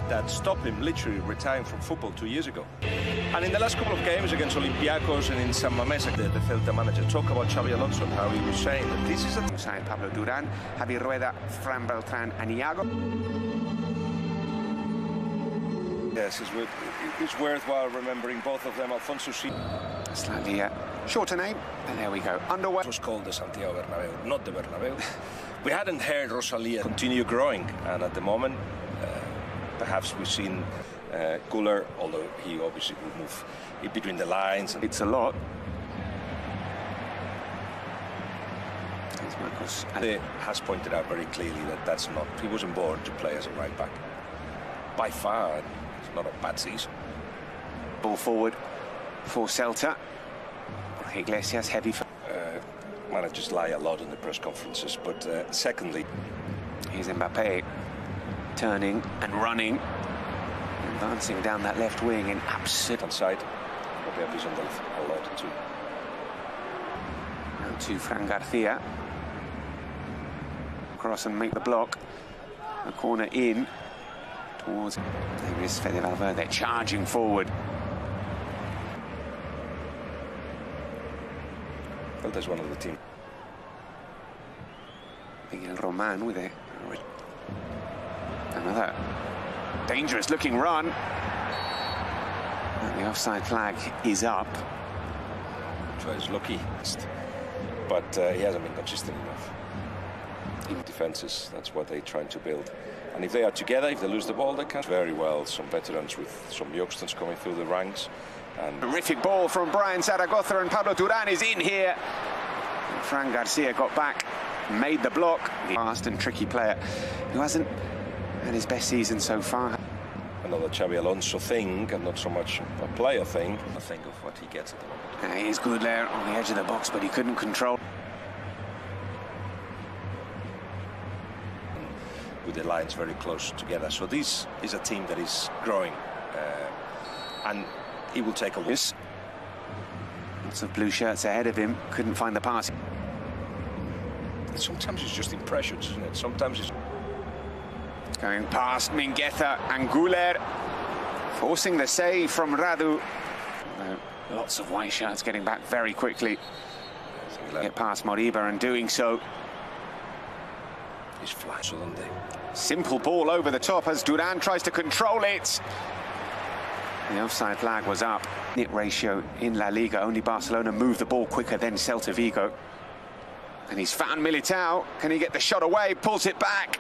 that stopped him literally retiring from football 2 years ago. And in the last couple of games against Olympiacos and in San Mamés, the Celta manager talked about Xabi Alonso and how he was saying that this is a... Pablo Duran, Javi Rueda, Fran Beltran and Iago. Yes, it's worthwhile remembering both of them. Alfonso Slightly shorter name, and there we go. Underway. It was called the Santiago Bernabéu, not the Bernabéu. We hadn't heard Rosalía continue growing, and at the moment, perhaps we've seen Güler, although he obviously will move in between the lines. It's a lot. Marcos has pointed out very clearly that that's not. He wasn't born to play as a right back. By far, it's not a bad season. Ball forward for Celta. Iglesias heavy for... Managers lie a lot in the press conferences, but secondly... Here's Mbappé turning and running, advancing down that left wing in absolute... side. Mbappé is on the left a lot too. Now to Fran Garcia. Cross and make the block. A corner in towards... There is Fede Valverde charging forward. There's one of the team. Miguel Roman with another dangerous looking run. And the offside flag is up. So he's lucky, but he hasn't been consistent enough. In defences, that's what they're trying to build. And if they are together, if they lose the ball, they can very well. Some veterans with some youngsters coming through the ranks. And terrific ball from Brian Zaragoza, and Pablo Duran is in here. And Fran Garcia got back, made the block. Fast and tricky player who hasn't had his best season so far. Another Xabi Alonso thing, and not so much a player thing. I think of what he gets at the moment. He is good there on the edge of the box, but he couldn't control. With the lines very close together. So this is a team that is growing. And he will take a look. Lots of blue shirts ahead of him. Couldn't find the pass. Sometimes it's just impressions, isn't it? Sometimes it's... Going past Mingueza and Güler. Forcing the save from Radu. Lots of white shirts getting back very quickly. Get past Moriba and doing so. He's flash, don't they? Simple ball over the top as Duran tries to control it. The offside flag was up. Hit ratio in La Liga. Only Barcelona moved the ball quicker than Celta Vigo. And he's found Militao. Can he get the shot away? Pulls it back.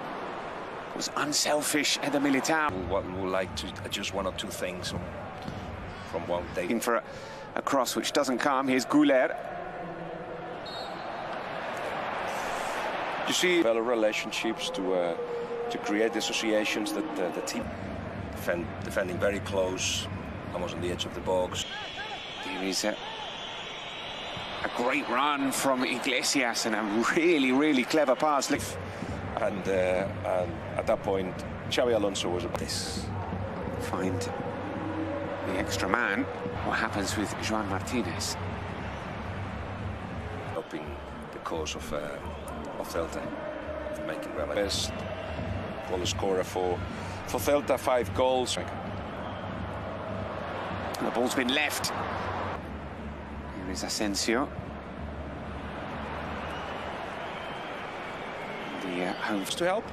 It was unselfish, Eder Militao. Would like to adjust one or two things from one day. In for a cross which doesn't come. Here's Güler. You see fellow relationships to create associations that the team defending very close, almost on the edge of the box. There is a great run from Iglesias and a really, really clever pass. And at that point, Xabi Alonso was about this. Find the extra man. What happens with Joan Martinez? Helping the cause of Celta, making the best goal scorer for Celta, 5 goals. The ball's been left. Here is Asensio. The home to help.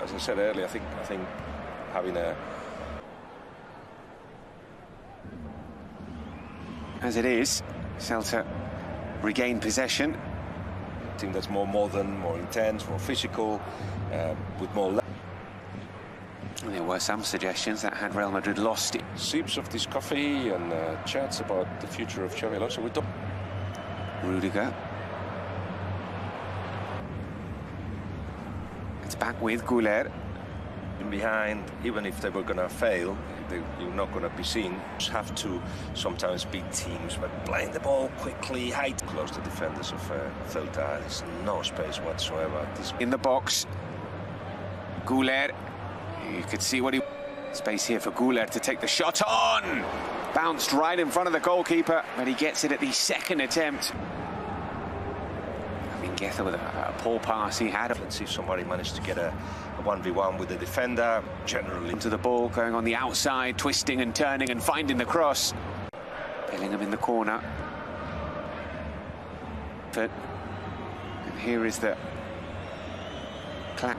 As I said earlier, I think having a... As it is, Celta regain possession. Team that's more modern, more intense, more physical, with more... There were some suggestions that had Real Madrid lost it. Sips of this coffee and chats about the future of Xabi Alonso with Rudiger. It's back with Güler. Behind, even if they were going to fail, you're not going to be seen. Just have to sometimes beat teams by playing the ball quickly, height. Close the defenders of Celta. There's no space whatsoever. In the box, Güler. You could see what he... Space here for Güler to take the shot on! Bounced right in front of the goalkeeper, but he gets it at the second attempt. Mingueza with a poor pass he had. Let's see if somebody managed to get a 1v1 with the defender. Generally into the ball, going on the outside, twisting and turning and finding the cross. Bellingham in the corner. And here is the clap.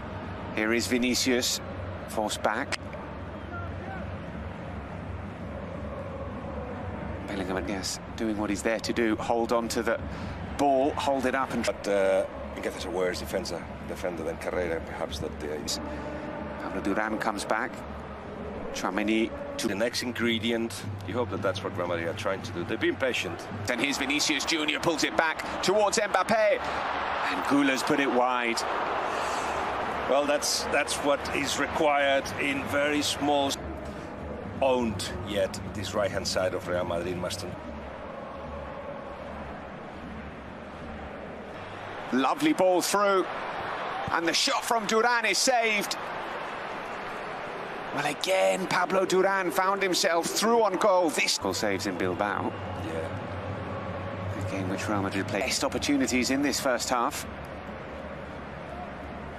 Here is Vinicius, forced back. Bellingham, yes, doing what he's there to do. Hold on to the ball, hold it up and... But Mingueza is a worse defender than Carrera, perhaps that is. Pablo Duran comes back. Tchouaméni to the next ingredient. You hope that that's what Real Madrid are trying to do. They've been patient. Then here's Vinicius Jr. pulls it back towards Mbappé. And Goulas put it wide. Well, that's what is required in very small... Owned yet this right-hand side of Real Madrid mustn't. Lovely ball through, and the shot from Duran is saved. Well, again, Pablo Duran found himself through on goal. This goal saves in Bilbao. Yeah. A game which Real Madrid played best opportunities in this first half.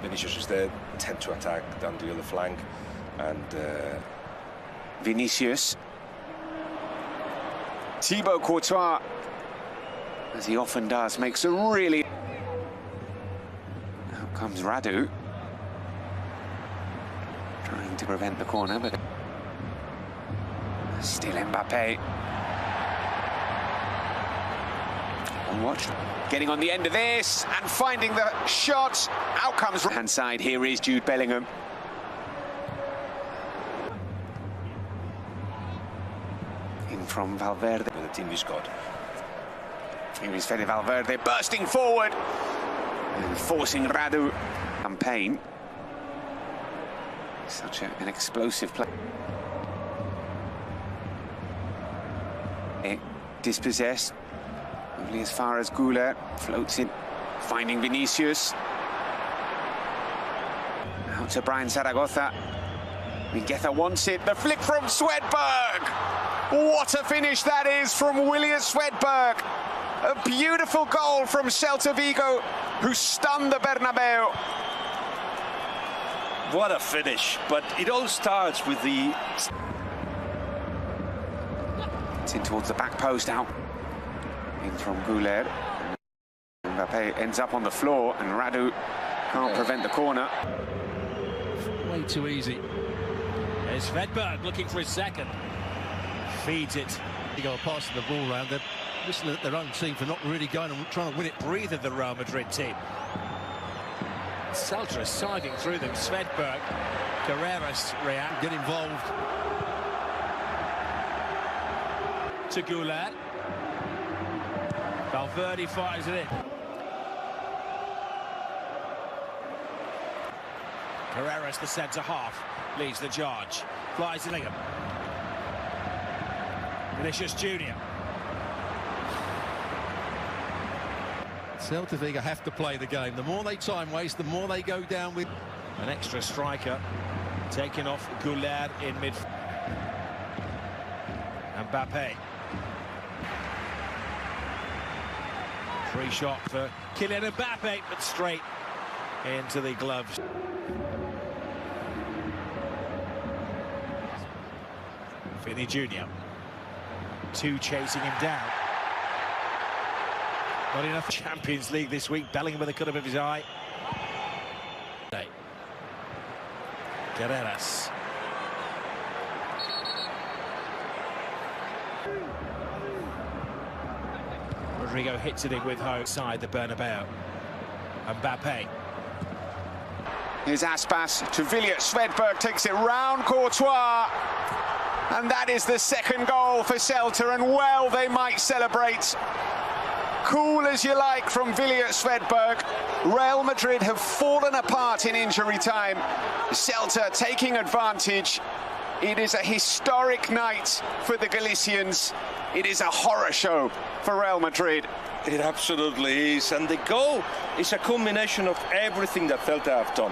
Vinicius is there, tend to attack down the other flank, and Vinicius. Thibaut Courtois, as he often does, makes a really... Now comes Radu. Trying to prevent the corner, but... Still Mbappé. On watch. Getting on the end of this, and finding the shot. Out comes... Hand side, here is Jude Bellingham. From Valverde. With the team he's got. Here is Fede Valverde bursting forward and forcing Radu. Campaign. Such an explosive play. Dispossessed. Only as far as Goulas. Floats in. Finding Vinicius. Out to Brian Zaragoza. Mingueza wants it. The flick from Swedberg. What a finish that is from William Swedberg. A beautiful goal from Celta Vigo, who stunned the Bernabeu. What a finish, but it all starts with the... It's in towards the back post, out. In from Goulas. Mbappé ends up on the floor, and Radu can't prevent the corner. Way too easy. There's Svedberg looking for his second. Feeds it. They go passing the ball around. They're whistling at their own team for not really going and trying to win it. Breathe the Real Madrid team. Celta is siding through them. Svedberg, Carreras react, get involved. To Goulas. Valverde fires it in. Carreras, the centre half, leads the charge. Flies in Bellingham. Vinicius Jr. Celta Vigo have to play the game. The more they time waste, the more they go down with an extra striker. Taking off Goulas in midfield. Mbappé. Free shot for Kylian Mbappé, but straight into the gloves. Vinny Jr. Two chasing him down. Not enough Champions League this week. Bellingham with a cut of his eye. Carreras. Rodrigo hits it in with home side the Bernabeu. Mbappé. Here's Aspas to Villiers. Svedberg takes it round Courtois. And that is the second goal for Celta, and well they might celebrate. Cool as you like from Villiers Svedberg. Real Madrid have fallen apart in injury time. Celta taking advantage. It is a historic night for the Galicians. It is a horror show for Real Madrid. It absolutely is, and the goal is a combination of everything that Celta have done.